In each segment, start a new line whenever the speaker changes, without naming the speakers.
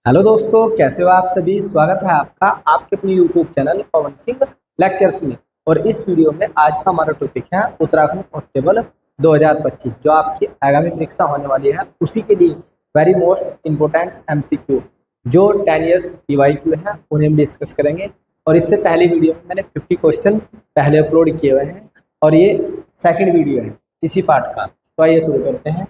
Hello दोस्तों, कैसे हो आप सभी। स्वागत है आपका आपके अपने YouTube channel Pawan Singh lectures में। और इस वीडियो में आज का हमारा टॉपिक है उत्तराखंड कांस्टेबल 2025 जो आपकी आगामी परीक्षा होने वाली है उसी के लिए वेरी मोस्ट इम्पोर्टेंट एमसीक्यू जो 10 इयर्स पीवाईक्यू है उन्हें हम डिस्कस करेंगे। और इससे पहले वीडियो में मैंने 50 क्वेश्चन पहले अपलोड किए हुए हैं और ये सेकेंड वीडियो है इसी पार्ट का। तो आइए शुरू करते हैं।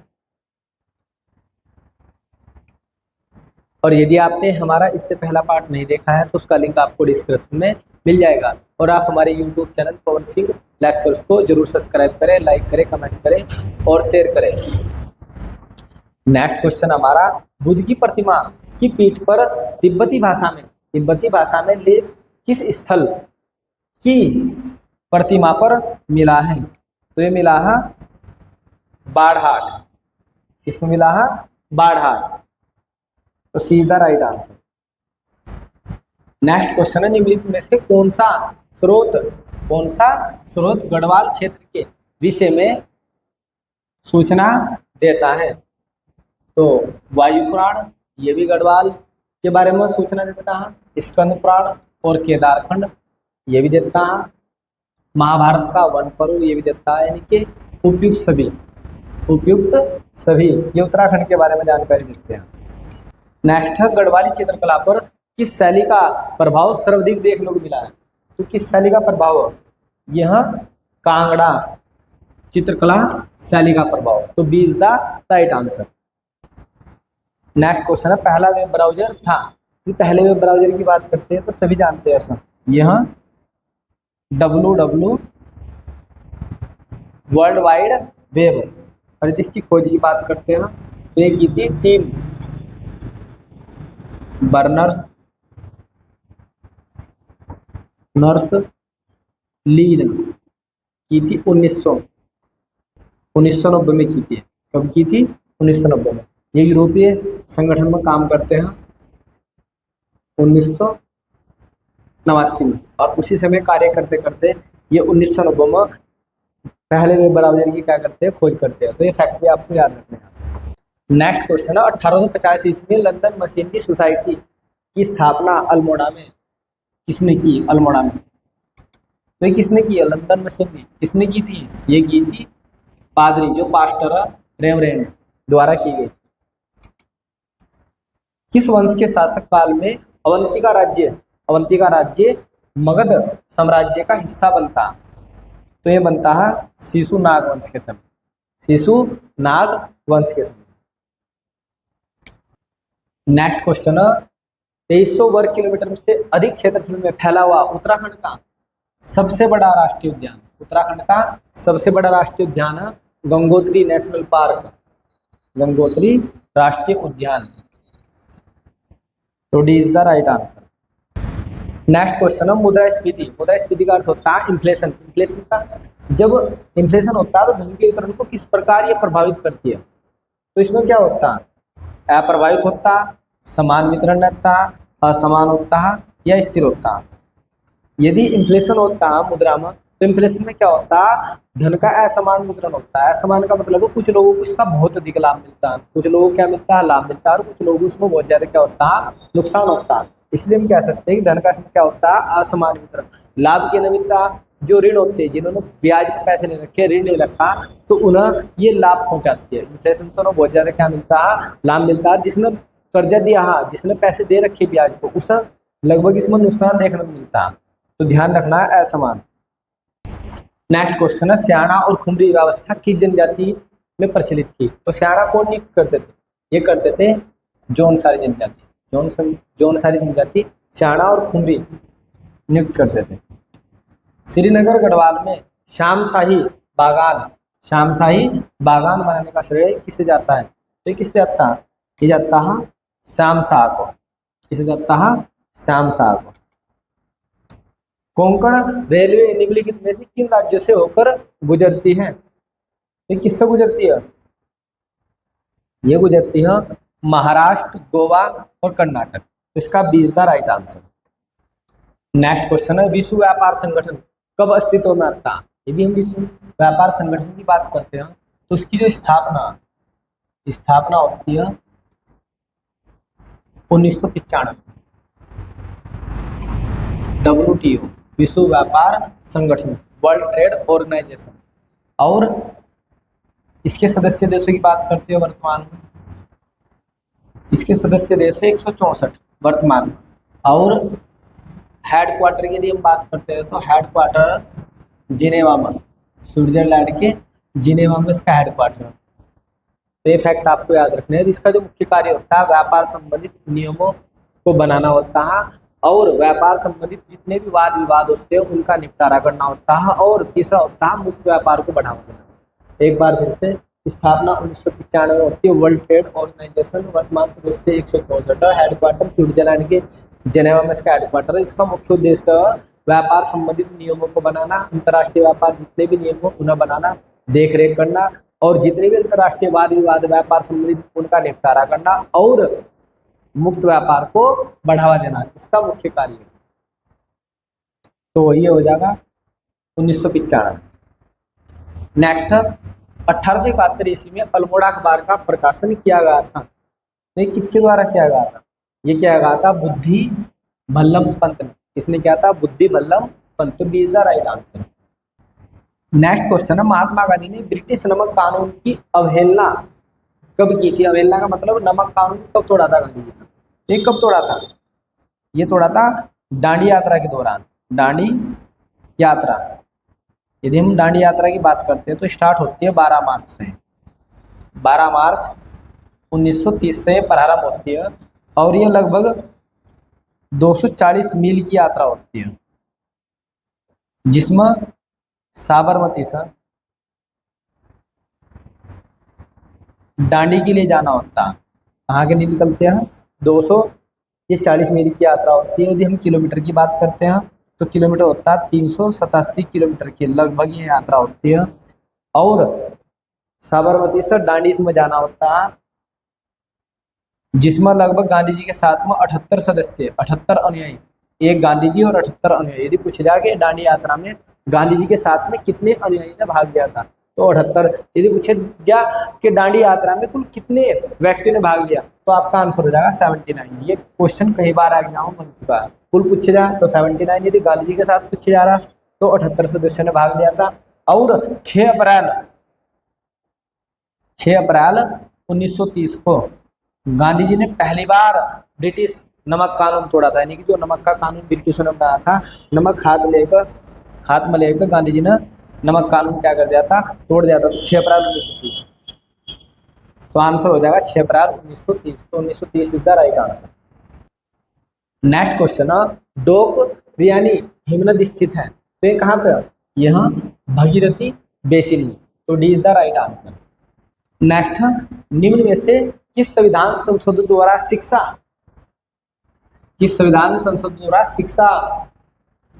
और यदि आपने हमारा इससे पहला पार्ट नहीं देखा है तो उसका लिंक आपको डिस्क्रिप्शन में मिल जाएगा। और आप हमारे YouTube channel Pawan Singh lectures को जरूर सब्सक्राइब करें, लाइक करें, कमेंट करें और शेयर करें। नेक्स्ट क्वेश्चन हमारा, बुद्ध की प्रतिमा की पीठ पर तिब्बती भाषा में लेख किस स्थल की प्रतिमा पर मिला है? तो ये मिला है बाड़हाट। किसमें मिला है? बाड़हाट। तो C is the right answer. Next question है, निम्नलिखित में से कौन सा स्रोत गढ़वाल क्षेत्र के विषय में सूचना देता है? तो वायु पुराण, ये भी गढ़वाल के बारे में सूचना देता है। स्कंद पुराण और केदारखंड ये भी देता है। महाभारत का वन पर्व ये भी देता है। यानी कि उपयुक्त सभी ये उत्तराखंड के बारे में जानकारी देते हैं। नेक्स्ट है, गढ़वाली चित्रकला पर किस शैली का प्रभाव सर्वाधिक देखने को मिला है? तो किस शैली का प्रभाव? यह कांगड़ा चित्रकला शैली का प्रभाव। तो B is the right answer. Next question है, पहला वेब ब्राउजर था। तो पहले वेब ब्राउजर की बात करते हैं तो सभी जानते हैं ऐसा, यह www वर्ल्ड वाइड वेब। और जिसकी खोज की बात करते हैं तो ये की थी टीम बर्नर्स ली ने की थी 1990 में की थी। कब की थी? 1990 में। ये यूरोपीय संगठन में काम करते हैं 1989 में। और उसी समय कार्य करते करते ये 1990 में पहले वेब ब्राउजर की क्या करते हैं? खोज करते हैं। तो ये फैक्ट भी आपको याद रखना है। नेक्स्ट क्वेश्चन है, 1850 ईस्वी में लंदन मशीनरी सोसाइटी की स्थापना अल्मोड़ा में किसने की? अल्मोड़ा में तो ये किसने की है? लंदन मशीनरी किसने की थी? ये की थी पादरी जो पास्टर रेवरेंड द्वारा की गई। किस वंश के शासक काल में अवंतिका राज्य मगध साम्राज्य का हिस्सा बनता? तो ये बनता है शिशुनाग वंश के समय। शिशुनाग वंश के समय। नेक्स्ट क्वेश्चन, 2300 वर्ग किलोमीटर से अधिक क्षेत्रफल में फैला हुआ उत्तराखंड का सबसे बड़ा राष्ट्रीय उद्यान। उत्तराखंड का सबसे बड़ा राष्ट्रीय उद्यान है गंगोत्री नेशनल पार्क, गंगोत्री राष्ट्रीय उद्यान। तो D is the right answer. Next question है, मुद्रास्फीति का अर्थ होता है इन्फ्लेशन। इन्फ्लेशन का जब इन्फ्लेशन होता है तो धन के वितरण को किस प्रकार ये प्रभावित करती है? तो इसमें क्या होता है? अप्रभावित होता, समान वितरण रहता, असमान होता है या स्थिर होता है। यदि इन्फ्लेशन होता है मुद्रा में तो इन्फ्लेशन में क्या होता है? धन का असमान वितरण होता है। असमान का मतलब है कुछ लोगों को इसका बहुत अधिक लाभ मिलता है, कुछ लोगों को क्या मिलता है? लाभ मिलता है। और कुछ लोगों को इसमें बहुत ज्यादा क्या होता है? नुकसान होता है। इसलिए हम कह सकते हैं कि धन का इसमें क्या होता है? असमान वितरण। लाभ की न मिलता, जो ऋण होते हैं जिन्होंने ब्याज पर पैसे नहीं रखे, ऋण नहीं रखा, तो उन्हें ये लाभ पहुंचाती है। इन्फ्लेशन से बहुत ज्यादा क्या मिलता है? लाभ मिलता है। जिसने कर्जा दिया, हाँ जिसने पैसे दे रखे ब्याज को, उसे लगभग इसमें नुकसान देखने को मिलता है। तो ध्यान रखना है असमान। नेक्स्ट क्वेश्चन है, स्याणा और खुमरी व्यवस्था किस जनजाति में प्रचलित थी? तो स्याणा कौन नियुक्त करते थे? ये करते थे जौनसारी जनजाति। जौनसारी जनजाति स्याणा और खुमरी नियुक्त करते थे। श्रीनगर गढ़वाल में श्यामशाही बागान बनाने का श्रेय किससे जाता है? तो किससे जाता है? ये जाता है श्याम शाह को। किसे जाता है? श्याम शाह को। कोंकण रेलवे निम्नलिखित में से किन राज्यों से होकर गुजरती है? ये किससे गुजरती है? ये गुजरती है महाराष्ट्र, गोवा और कर्नाटक। इसका B is the right answer. Next question है, विश्व व्यापार संगठन कब अस्तित्व में आता है? यदि हम विश्व व्यापार संगठन की बात करते हैं तो उसकी जो स्थापना होती है 1995। WTO, विश्व व्यापार संगठन, वर्ल्ड ट्रेड ऑर्गेनाइजेशन। और इसके सदस्य देशों की बात करते हैं वर्तमान में, इसके सदस्य देश है 164 वर्तमान में। और हेडक्वार्टर की यदि हम बात करते हैं तो हेडक्वार्टर जिनेवा में, स्विट्जरलैंड के जिनेवा में इसका हेडक्वार्टर। तो ये फैक्ट आपको याद रखना है। इसका जो मुख्य कार्य होता है व्यापार संबंधित नियमों को बनाना होता है और व्यापार संबंधित जितने भी वाद विवाद होते हैं उनका निपटारा करना होता है। और तीसरा होता है मुक्त व्यापार को बढ़ावा देना। एक बार फिर से, स्थापना 1995 में होती है वर्ल्ड ट्रेड ऑर्गेनाइजेशन, वर्तमान सदस्य 164, हेडक्वार्टर स्विट्जरलैंड के जेनेवा में इसका हेडक्वार्टर है। इसका मुख्य उद्देश्य व्यापार संबंधित नियमों को बनाना, अंतर्राष्ट्रीय व्यापार जितने भी नियम हो उन्हें बनाना, देख रेख करना और जितने भी अंतर्राष्ट्रीय वाद विवाद व्यापार संबंधित उनका निपटारा करना और मुक्त व्यापार को बढ़ावा देना, इसका मुख्य कार्य है। तो ये हो जाएगा 1995। नेक्स्ट, 1871 ईस्वी में अल्मोड़ा अखबार का प्रकाशन किया गया था। ये किसके द्वारा किया गया था? ये किया गया था बुद्धि भल्लम पंत ने। किसने किया था? बुद्धि भल्लम पंत। तो B is the right answer. Next question है, महात्मा गांधी ने ब्रिटिश नमक कानून की अवहेलना कब की थी? अवहेलना का मतलब नमक कानून कब तोड़ा था गांधी जी ने? ये कब तोड़ा था? ये तोड़ा था दांडी यात्रा के दौरान। दांडी यात्रा, यदि हम दांडी यात्रा की बात करते हैं तो स्टार्ट होती है 12 मार्च से। 12 मार्च 1930 से प्रारंभ होती है और ये लगभग 240 मील की यात्रा होती है, जिसमें साबरमती से दांडी के लिए जाना होता है। कहाँ के लिए निकलते हैं? 240 मील की यात्रा होती है। यदि हम किलोमीटर की बात करते हैं तो किलोमीटर होता है 387 किलोमीटर की लगभग ये यात्रा होती है। और साबरमती से दांडी में जाना होता है, जिसमें लगभग गांधी जी के साथ में 78 सदस्य, 78 अनुयायी, एक गांधी जी और 78 अनुयायी। यदि पूछा जाए कि दांडी यात्रा में गांधी जी के साथ में कितने अनुयायी ने भाग लिया था तो 78। यदि पूछा गया कि दांडी यात्रा में कुल कितने व्यक्तियों ने भाग लिया तो आपका आंसर हो जाएगा 79। ये क्वेश्चन कई बार आ गया बन चुका है। कुल पूछा जाए तो 79, यदि गांधी जी के साथ पूछा जा रहा तो 78 सदस्यों ने भाग लिया था। और 6 अप्रैल 1930 को गांधी जी ने पहली बार ब्रिटिश नमक कानून तोड़ा था। यानी कि जो नमक का कानून ब्रिटिशों ने बनाया था, नमक हाथ में लेकर गांधी जी ने नमक कानून क्या कर दिया था? तोड़ दिया था। तो 6 अप्रैल 1930। तो आंसर हो जाएगा 6 अप्रैल 1930। तो 1930 is the right answer. Next question, डोक रियानी हिमनद स्थित है तो ये कहाँ पे? यहाँ भगीरथी बेसिन में। तो D is the right answer. Next, निम्न में से किस संविधान संशोधन द्वारा शिक्षा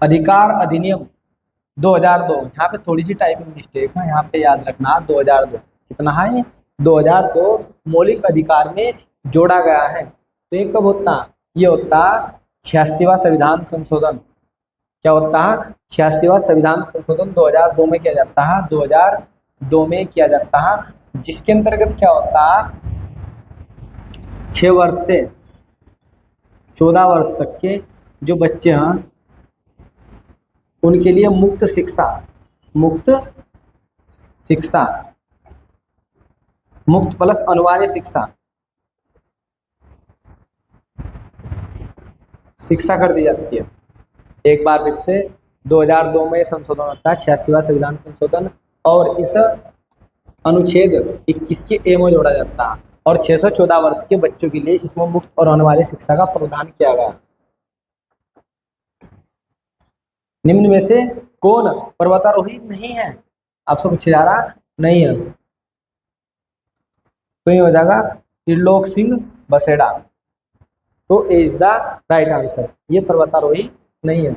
अधिकार अधिनियम 2002, यहाँ पे थोड़ी सी टाइपिंग मिस्टेक है, यहाँ पे याद रखना 2002 कितना है? 2002 मौलिक अधिकार में जोड़ा गया है। तो ये कब होता है? ये होता 86वां संविधान संशोधन। क्या होता है? 86वां संविधान संशोधन 2002 में किया जाता है। 2002 में किया जाता है, जिसके अंतर्गत क्या होता है? 6 वर्ष से 14 वर्ष तक के जो बच्चे हैं उनके लिए मुक्त शिक्षा, मुक्त प्लस अनिवार्य शिक्षा कर दी जाती है। एक बार फिर से 2002 में संशोधन होता है, 86वां संविधान संशोधन, और इस अनुच्छेद 21 के ए में जोड़ा जाता है और 6 से 14 वर्ष के बच्चों के लिए इसमें मुक्त और अनिवार्य शिक्षा का प्रावधान किया गया। निम्न में से कौन पर्वतारोही नहीं है? आपसे पूछा जा रहा नहीं है, तो ये हो जाएगा त्रिलोक सिंह बसेड़ा। तो A is the right answer, ये पर्वतारोही नहीं है।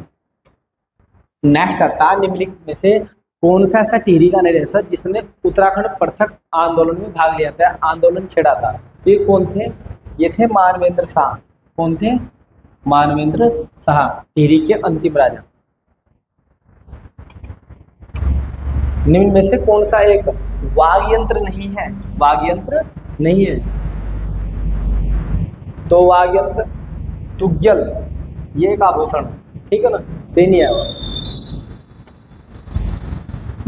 नेक्स्ट आता है, निम्नलिखित में से कौन सा ऐसा टिहरी का निदेशक जिसने उत्तराखंड पृथक आंदोलन में भाग लिया था, आंदोलन छेड़ा था? तो ये कौन थे? ये थे मानवेंद्र शाह। कौन थे? मानवेंद्र शाह, टिहरी के अंतिम राजा। निम्न में से कौन सा एक वाग्यंत्र नहीं है? वाग्यंत्र नहीं है तो वाग्यंत्र, तुग्यल, ये एक आभूषण, ठीक है ना, ये नहीं आया।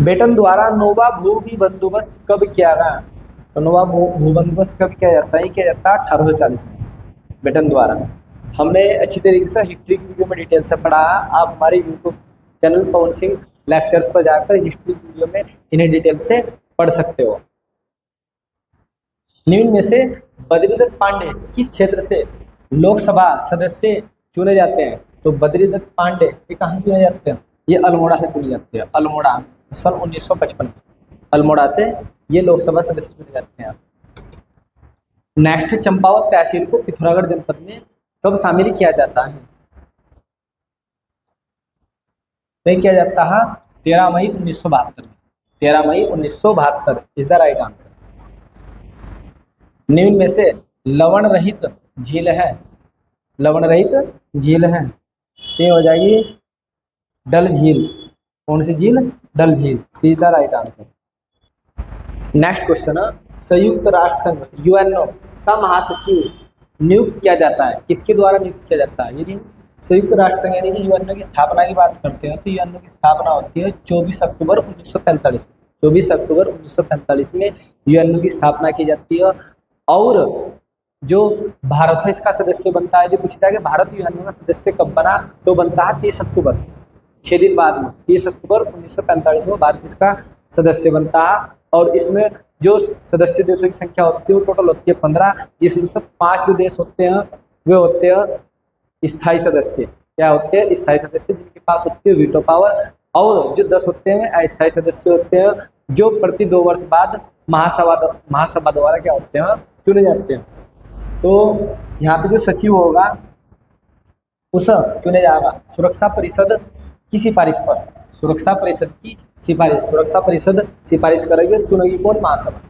बेटन द्वारा नोवा भू बंदोबस्त कब किया गया? तो नोवा भू बंदोबस्त कब किया जाता है? किया जाता है 1840 में बेटन द्वारा। हमने अच्छी तरीके से हिस्ट्री की वीडियो में डिटेल से पढ़ा है। आप हमारे YouTube channel Pawan Singh lectures पर जाकर हिस्ट्री की वीडियो में इन्हें डिटेल से पढ़ सकते हो। निम्न में से बद्रीदत्त पांडे किस क्षेत्र से लोकसभा सदस्य चुने जाते हैं? तो बद्रीदत्त पांडे ये कहाँ चुने जाते हैं? ये अल्मोड़ा से चुने जाते हैं। अल्मोड़ा सन 1955 अल्मोड़ा से ये लोकसभा सदस्य चुने जाते हैं। नेक्स्ट, चंपावत तहसील को पिथौरागढ़ जनपद में कब शामिल किया जाता है? नहीं किया जाता है 13 मई 1972 में। 13 मई 1972 इज द राइट आंसर। निम्न में से लवण रहित झील है, लवण रहित झील है, ये हो जाएगी डल झील। कौन सी झील? डल झील, सीधा राइट आंसर। नेक्स्ट क्वेश्चन है, संयुक्त राष्ट्र संघ यूएनओ का महासचिव नियुक्त किया जाता है, किसके द्वारा नियुक्त किया जाता है? यदि संयुक्त राष्ट्र संघ यानी कि यूएनओ की स्थापना की बात करते हैं तो यूएनओ की स्थापना होती है 24 अक्टूबर 1945 में। 24 अक्टूबर 1945 में यूएनओ की स्थापना की जाती है। और जो भारत है इसका सदस्य बनता है। जो पूछता है कि भारत यूएनओ का सदस्य कब बना, तो बनता है 30 अक्टूबर, 6 दिन बाद में 30 अक्टूबर 1945 में भारत इसका सदस्य बनता है। और इसमें जो सदस्य देशों की संख्या होती है वो टोटल होती है 15, जिसमें से 5 जो देश होते हैं वे होते हैं स्थायी सदस्य। क्या होते हैं? स्थायी सदस्य, जिनके पास होती है वीटो पावर। और जो 10 होते हैं अस्थायी सदस्य होते हैं, जो प्रति 2 वर्ष बाद महासभा द्वारा क्या होते हैं? चुने जाते हैं। तो यहाँ पे जो सचिव होगा उस चुने जाएगा सुरक्षा परिषद की सिफारिश पर। सुरक्षा परिषद की सिफारिश, सुरक्षा परिषद सिफारिश करेगी, चुनेगी कौन? महासभा।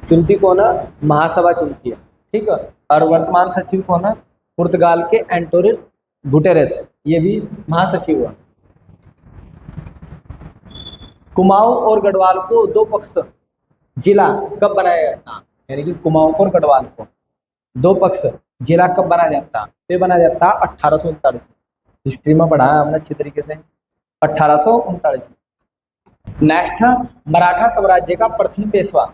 चुनती कौन है? महासभा चुनती है, ठीक है। और वर्तमान सचिव कौन है? पुर्तगाल के एंटोनियो गुटेरेस, ये भी महासचिव है। कुमाऊं और गढ़वाल को दो पक्ष जिला कब बनाया जाता? यानी कि कुमाऊं और गढ़वाल को दो पक्ष जिला कब बनाया जाता? तो बना जाता 1839 में। हिस्ट्री में पढ़ा है हमने अच्छी तरीके से, 1839 में। नेक्स्ट, मराठा साम्राज्य का प्रथम पेशवा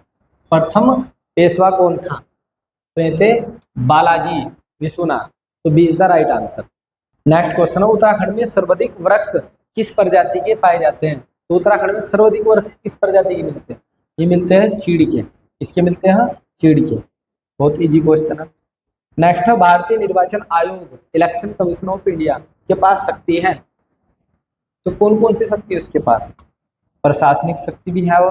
कौन था? तो ये थे बालाजी विश्वनाथ, तो B is the right answer. Next question है, उत्तराखंड में सर्वाधिक वृक्ष किस प्रजाति के पाए जाते हैं? तो उत्तराखंड में सर्वाधिक वृक्ष किस प्रजाति के मिलते हैं? ये मिलते हैं चीड़ के। किसके मिलते हैं? चीड़ के। बहुत इजी क्वेश्चन है। नेक्स्ट है, भारतीय निर्वाचन आयोग इलेक्शन कमीशन ऑफ इंडिया के पास शक्ति है, तो कौन कौन सी शक्ति है उसके पास? प्रशासनिक शक्ति भी है, वो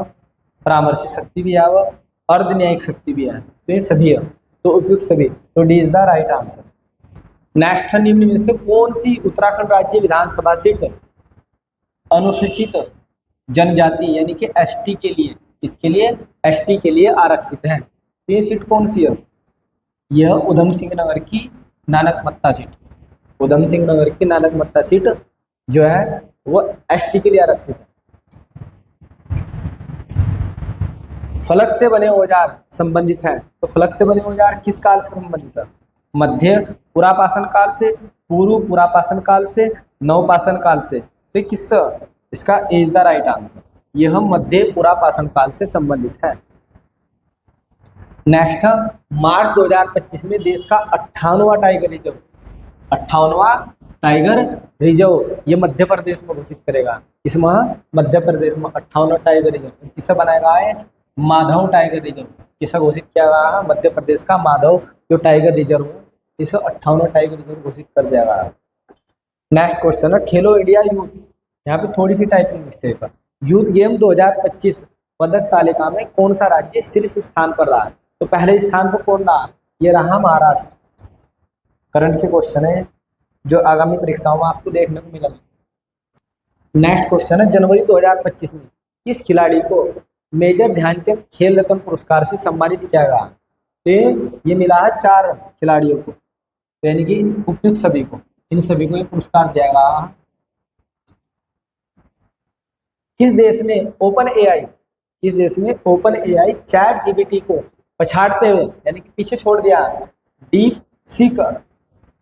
परामर्शी शक्ति भी है, वो अर्ध न्यायिक शक्ति भी है, तो ये सभी है, तो उपयुक्त सभी, तो D is the right answer. Next है, निम्न में से कौन सी उत्तराखंड राज्य विधानसभा सीट अनुसूचित जनजाति यानी कि एसटी के लिए, इसके लिए एसटी के लिए आरक्षित है? तो ये सीट कौन सी है? यह उधम सिंह नगर की नानकमत्ता सीट। उधम सिंह नगर की नानकमत्ता सीट जो है वो एसटी के लिए आरक्षित है। फलक से बने औजार संबंधित है, तो फलक से बने औजार किस काल से संबंधित है? मध्य पुरापाषाण काल से, पूर्व पुरापाषाण काल से, नवपाषाण काल से, तो किस? इसका इज द राइट आंसर। यह मध्य पुरापाषाण काल से संबंधित है। नेक्स्ट, मार्च 2025 में देश का 58वां टाइगर रिजर्व, 58वां टाइगर रिजर्व ये मध्य प्रदेश में घोषित करेगा। इसमें मध्य प्रदेश में 58वां टाइगर रिजर्व किससे बनाएगा? है माधव टाइगर रिजर्व। किसे घोषित किया गया? मध्य प्रदेश का माधव जो टाइगर रिजर्व इसे 58वां टाइगर रिजर्व घोषित कर दिया गया। नेक्स्ट क्वेश्चन है, खेलो इंडिया यूथ, यहाँ पे थोड़ी सी टाइपिंग मिस्टेक है। यूथ गेम 2025 पदक तालिका में कौन सा राज्य शीर्ष स्थान पर रहा है? तो पहले स्थान पर कौन रहा? ये रहा महाराष्ट्र। करंट के क्वेश्चन है जो आगामी परीक्षाओं में आपको देखने को मिला। नेक्स्ट क्वेश्चन है, जनवरी 2025 में किस खिलाड़ी को मेजर ध्यानचंद खेल रत्न पुरस्कार से सम्मानित किया गया? तो ये मिला है 4 खिलाड़ियों को, तो यानी कि उपयुक्त सभी को, इन सभी को ये पुरस्कार दिया गया। किस देश ने ओपन एआई चैट जीपीटी को पछाड़ते हुए यानी कि पीछे छोड़ दिया डीप सीक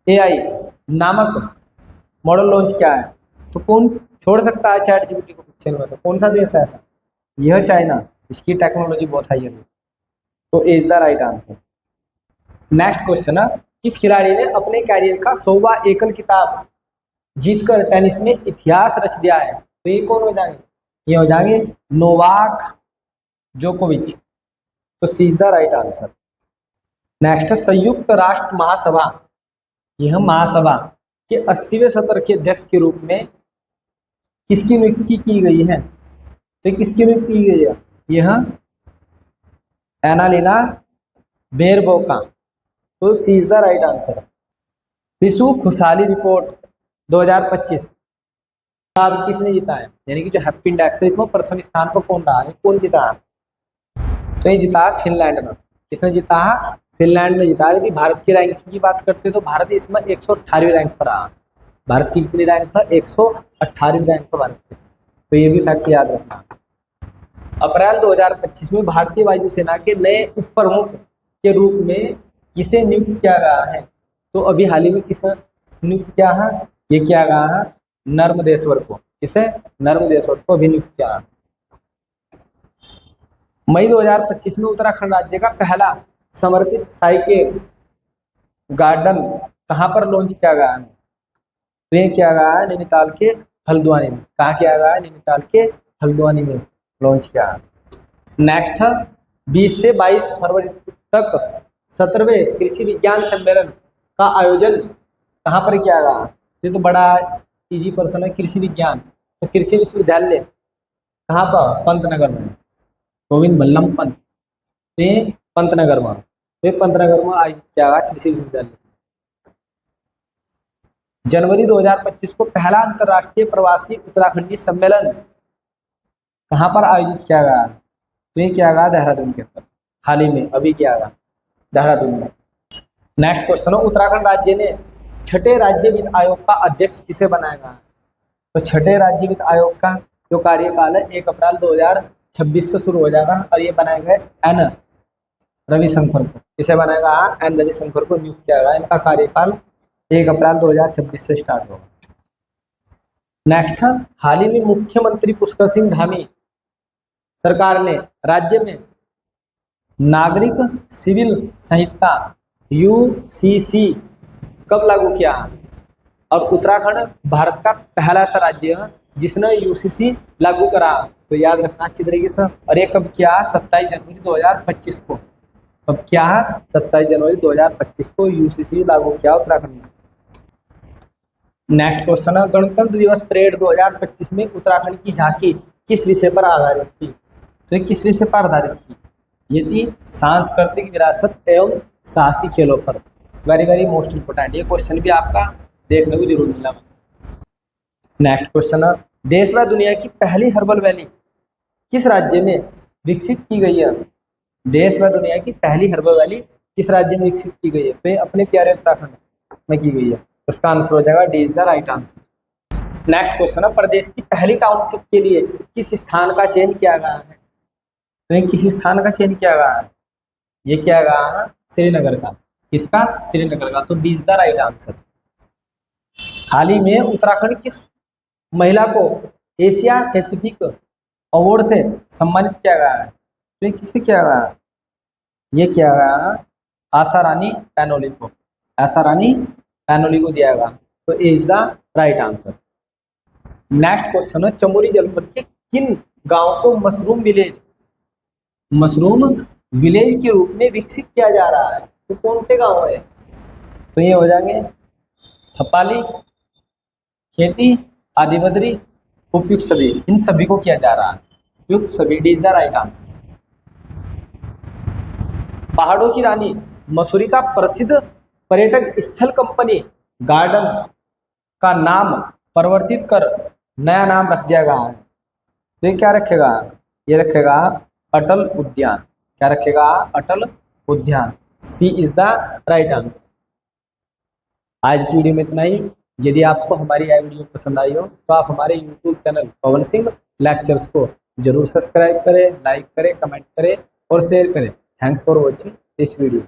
एआई नामक मॉडल लॉन्च किया है। तो कौन छोड़ सकता है चैट जीपीटी को पीछे में से? कौन सा देश है ऐसा? यह चाइना। इसकी टेक्नोलॉजी बहुत हाई है। तो is the right answer. Next question है, किस खिलाड़ी ने अपने कैरियर का 100वां एकल खिताब जीतकर टेनिस में इतिहास रच दिया है? तो ये कौन हो जाएंगे? ये हो जाएंगे नोवाक जोकोविच। तो C is the right answer. Next है, संयुक्त राष्ट्र महासभा, यह महासभा के 80वें सत्र के अध्यक्ष के रूप में किसकी नियुक्ति की गई है? तो किसकी नियुक्ति की गई है? यह एनालिना बेरबोका। तो C is the right answer. विश्व खुशहाली रिपोर्ट 2025 अब किसने जीता है? यानी कि जो हैप्पी इंडेक्स है इसमें प्रथम स्थान पर कौन रहा है? कौन जीता है? तो ये जीता है फिनलैंड ने। किसने जीता है? फिनलैंड ने जीता। यदि भारत की रैंकिंग की बात करते हैं तो भारत इसमें 118वीं रैंक पर रहा। भारत की कितनी रैंक है? 118वीं रैंक पर भारत की। तो ये भी फैक्ट याद रखना। अप्रैल 2025 में भारतीय वायुसेना के नए उप प्रमुख के रूप में किसे नियुक्त किया गया है? तो अभी हाल ही में किसे नियुक्त किया है? ये किया गया है नर्मदेश्वर को। किसे? नर्मदेश्वर को अभी नियुक्त किया। मई 2025 में उत्तराखंड राज्य का पहला समर्पित साइकिल गार्डन कहां पर लॉन्च किया गया है? तो ये किया गया है नैनीताल के हल्द्वानी में। कहाँ किया गया है? नैनीताल के हल्द्वानी में लॉन्च किया है। नेक्स्ट 20 से 22 फरवरी तक 17वें कृषि विज्ञान सम्मेलन का आयोजन कहाँ पर किया गया? ये तो बड़ा इजी पर्सन है, कृषि विज्ञान। तो कृषि विश्वविद्यालय कहाँ पर? पंतनगर में, गोविंद बल्लभ पंत। ये पंतनगर में, ये पंतनगर में आयोजित किया गया कृषि विश्वविद्यालय। जनवरी 2025 को पहला अंतर्राष्ट्रीय प्रवासी उत्तराखंडी सम्मेलन कहाँ पर आयोजित किया गया? तो ये किया गया देहरादून के अंदर। हाल ही में अभी किया गया देहरादून में। नेक्स्ट क्वेश्चन है, उत्तराखंड राज्य ने छठे राज्य वित्त आयोग का अध्यक्ष किसे बनाया गया? तो छठे राज्य वित्त आयोग का जो कार्यकाल है 1 अप्रैल 2026 से शुरू हो जाएगा और ये बनाए गए एन रविशंकर को। इसे बनाएगा एन रविशंकर को नियुक्त किया गया। इनका कार्यकाल 1 अप्रैल 2026 से स्टार्ट होगा। नेक्स्ट, हाल ही में मुख्यमंत्री पुष्कर सिंह धामी सरकार ने राज्य में नागरिक सिविल संहिता यूसीसी कब लागू किया? और उत्तराखंड भारत का पहला ऐसा राज्य है जिसने यूसीसी लागू करा। तो याद रखना अच्छी तरीके से। और ये कब किया? 27 जनवरी 2025 को। कब किया है? 27 जनवरी 2025 को यूसीसी लागू किया उत्तराखंड में। नेक्स्ट क्वेश्चन है, गणतंत्र दिवस परेड 2025 में उत्तराखंड की झांकी किस विषय पर आधारित थी? तो ये किस विषय पर आधारित थी? ये थी सांस्कृतिक विरासत एवं साहसी खेलों पर। Very very most important. ये क्वेश्चन भी आपका देखने को जरूर मिला। नेक्स्ट क्वेश्चन है, देश व दुनिया की पहली हर्बल वैली किस राज्य में विकसित की गई है? देश व दुनिया की पहली हर्बल वैली किस राज्य में विकसित की गई है? तो अपने प्यारे उत्तराखंड में की गई है। उसका आंसर हो जाएगा D is the right answer. Next question है, प्रदेश की पहली टाउनशिप के लिए किस स्थान का चयन किया गया है? तो किस स्थान का चयन किया गया है? ये किया गया है श्रीनगर का। किसका? श्रीनगर का। तो D is the right answer. हाल ही में उत्तराखंड किस महिला को एशिया पैसिफिक अवार्ड से सम्मानित किया गया है? तो ये किससे किया गया है? ये किया गया है आशा रानी पैनोली को। आशा रानी पैनोली को दिया गया। तो A is the right answer. Next question है, चमोली जनपद के किन गांवों को मशरूम विलेज के रूप में विकसित किया जा रहा है? तो कौन से गांव है? तो ये हो जाएंगे थपाली, खेती, आदिबद्री, उपयुक्त सभी। इन सभी को किया जा रहा है। उपयुक्त सभी, D is the right answer. पहाड़ों की रानी मसूरी का प्रसिद्ध पर्यटक स्थल कंपनी गार्डन का नाम परिवर्तित कर नया नाम रख दिया गया है। तो ये क्या रखेगा? ये रखेगा अटल उद्यान। क्या रखेगा? अटल उद्यान। सी इज द राइट आंसर। आज की वीडियो में इतना ही। यदि आपको हमारी यह वीडियो पसंद आई हो तो आप हमारे YouTube channel Pawan Singh lectures को जरूर सब्सक्राइब करें, लाइक करें, कमेंट करें और शेयर करें। Thanks for watching this video.